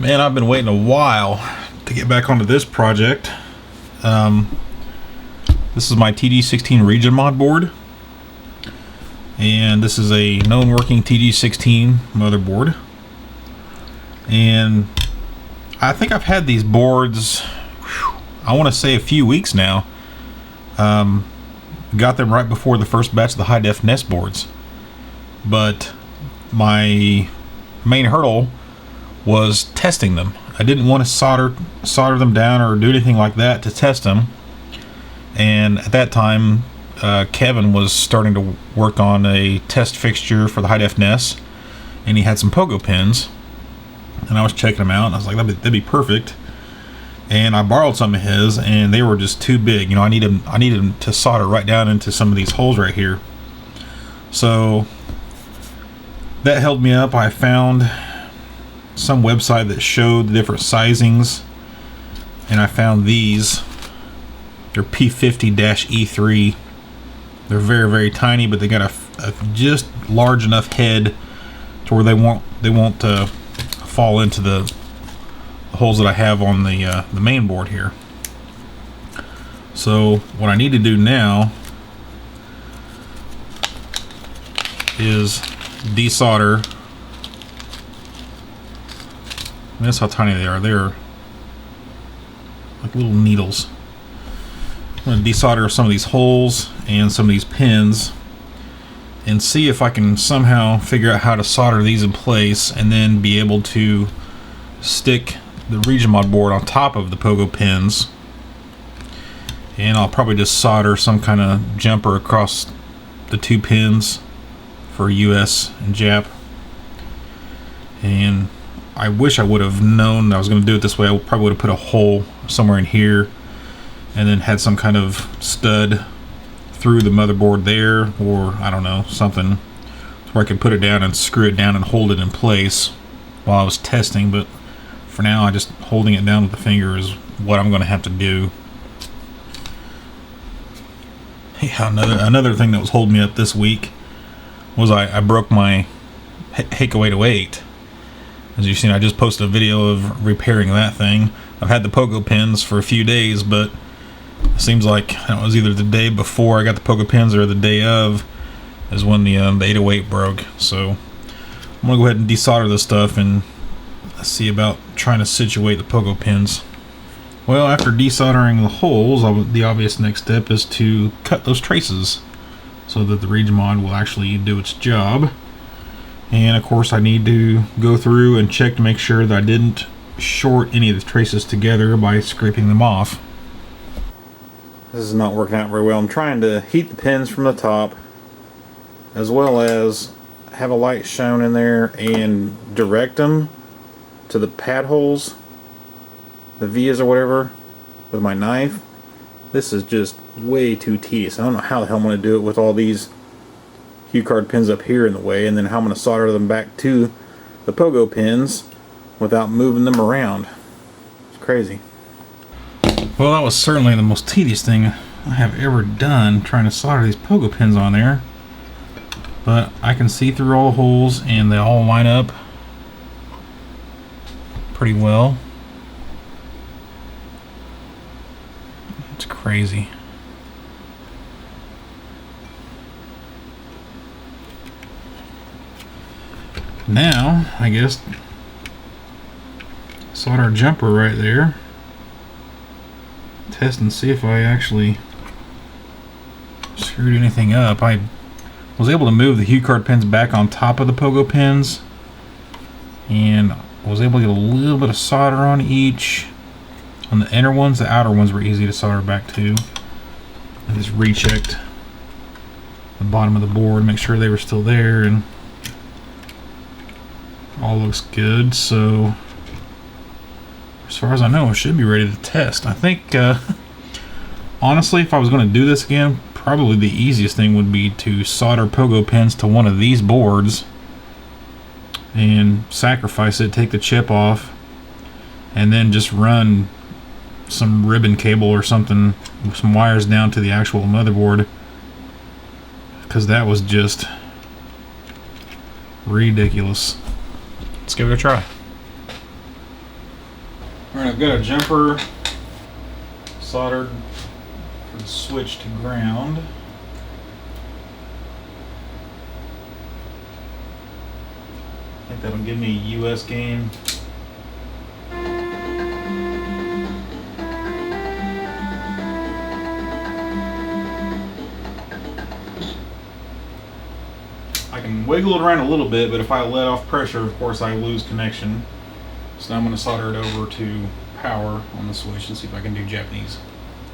Man, I've been waiting a while to get back onto this project. This is my TG-16 region mod board, and this is a known working TG-16 motherboard. And I think I've had these boards, I want to say a few weeks now. Got them right before the first batch of the high-def NES boards, but my main hurdle was testing them. I didn't want to solder them down or do anything like that to test them. And at that time, Kevin was starting to work on a test fixture for the high-def NES, and he had some pogo pins, and I was checking them out, and I was like, that'd be perfect. And I borrowed some of his, and they were just too big. You know, I needed them to solder right down into some of these holes right here. So that held me up. I found some website that showed the different sizings, and I found these. They're P50-E3. They're very, very tiny, but they got a just large enough head to where they won't fall into the holes that I have on the main board here. So what I need to do now is desolder. That's how tiny they are. They're like little needles. I'm going to desolder some of these holes and some of these pins and see if I can somehow figure out how to solder these in place, and then be able to stick the region mod board on top of the pogo pins. And I'll probably just solder some kind of jumper across the two pins for US and Jap. And I wish I would have known that I was going to do it this way. I probably would have put a hole somewhere in here and then had some kind of stud through the motherboard there, or I don't know, something where I could put it down and screw it down and hold it in place while I was testing. But for now, I just holding it down with the finger is what I'm going to have to do. Yeah, another thing that was holding me up this week was I broke my Heiko 808. As you've seen, I just posted a video of repairing that thing. I've had the pogo pins for a few days, but it seems like it was either the day before I got the pogo pins or the day of is when the 808 broke. So I'm gonna go ahead and desolder this stuff and see about trying to situate the pogo pins. Well, after desoldering the holes, the obvious next step is to cut those traces so that the region mod will actually do its job. And of course, I need to go through and check to make sure that I didn't short any of the traces together by scraping them off. This is not working out very well. I'm trying to heat the pins from the top, as well as have a light shone in there and direct them to the pad holes, the vias or whatever, with my knife. This is just way too tedious. I don't know how the hell I'm going to do it with all these cue card pins up here in the way, and then how I'm going to solder them back to the pogo pins without moving them around. It's crazy. Well, that was certainly the most tedious thing I have ever done, trying to solder these pogo pins on there. But I can see through all the holes, and they all line up pretty well. It's crazy. Now, I guess, solder a jumper right there. Test and see if I actually screwed anything up. I was able to move the cue card pins back on top of the pogo pins, and was able to get a little bit of solder on each. On the inner ones, the outer ones were easy to solder back to. I just rechecked the bottom of the board, make sure they were still there, and all looks good. So as far as I know, it should be ready to test. I think honestly, if I was going to do this again, probably the easiest thing would be to solder pogo pins to one of these boards and sacrifice it, take the chip off, and then just run some ribbon cable or something, some wires down to the actual motherboard, because that was just ridiculous. Let's give it a try. Alright, I've got a jumper soldered for the switch to ground. I think that'll give me a US gain. I can wiggle it around a little bit, but if I let off pressure, of course I lose connection. So now I'm going to solder it over to power on the switch and see if I can do Japanese.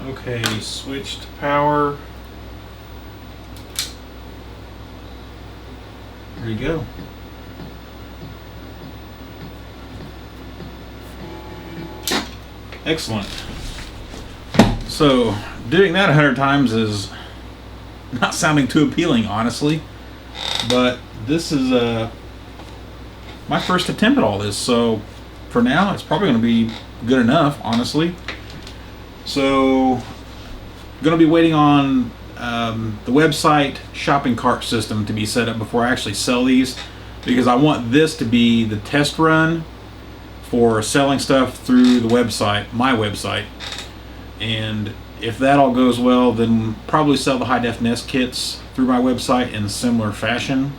Okay, switch to power. There you go. Excellent. So doing that 100 times is not sounding too appealing, honestly, but this is my first attempt at all this, so for now it's probably going to be good enough, honestly. So I'm going to be waiting on the website shopping cart system to be set up before I actually sell these, because I want this to be the test run for selling stuff through the website, my website. And if that all goes well, then probably sell the high def nest kits through my website in a similar fashion.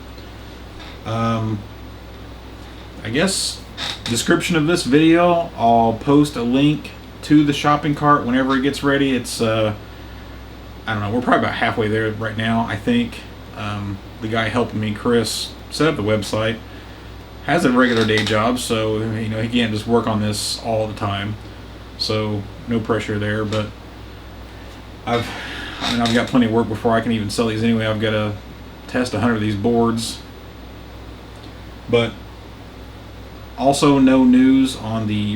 I guess description of this video, I'll post a link to the shopping cart whenever it gets ready. It's I don't know, we're probably about halfway there right now, I think. The guy helping me, Chris, set up the website, has a regular day job, so you know he can't just work on this all the time, so no pressure there. But I've got plenty of work before I can even sell these anyway. I've got to test 100 of these boards. But also no news on the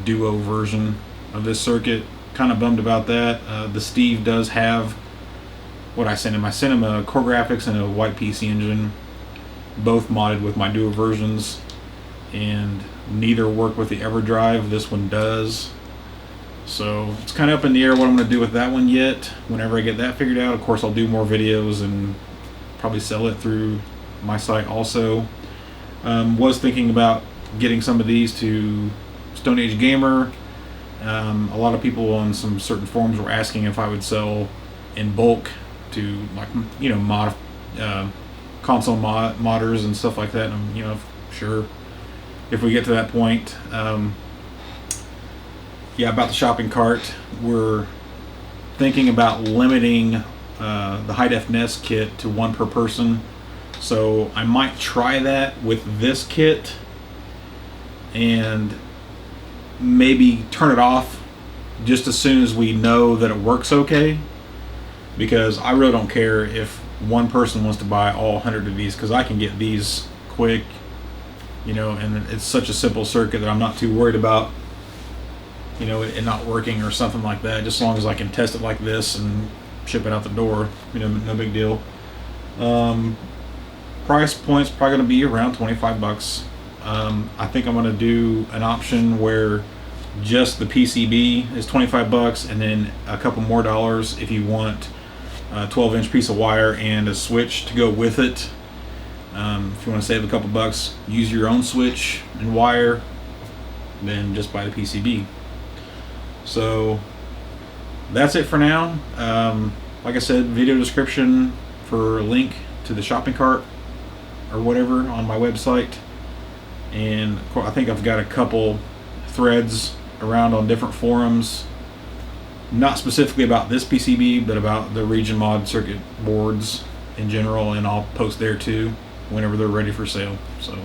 Duo version of this circuit. Kind of bummed about that. The Steve does have what I sent him. I sent him a TurboGrafx and a white PCEngine, both modded with my Duo versions, and neither work with the EverDrive. This one does. So it's kind of up in the air what I'm going to do with that one yet. Whenever I get that figured out, of course I'll do more videos and probably sell it through my site also. Was thinking about getting some of these to Stone Age Gamer. A lot of people on some certain forums were asking if I would sell in bulk to, like, you know, console modders and stuff like that. And, you know, sure, if we get to that point. Yeah, about the shopping cart, we're thinking about limiting the high def nest kit to one per person. So I might try that with this kit and maybe turn it off just as soon as we know that it works okay, because I really don't care if one person wants to buy all 100 of these, because I can get these quick, you know, and it's such a simple circuit that I'm not too worried about, you know, it not working or something like that. Just as long as I can test it like this and ship it out the door, you know, no big deal. Price point's probably going to be around 25 bucks. I think I'm going to do an option where just the PCB is 25 bucks, and then a couple more dollars if you want a 12-inch piece of wire and a switch to go with it. If you want to save a couple bucks, use your own switch and wire, then just buy the PCB. So that's it for now. Like I said, video description for a link to the shopping cart or whatever on my website. And I think I've got a couple threads around on different forums, not specifically about this PCB, but about the region mod circuit boards in general, and I'll post there too whenever they're ready for sale. So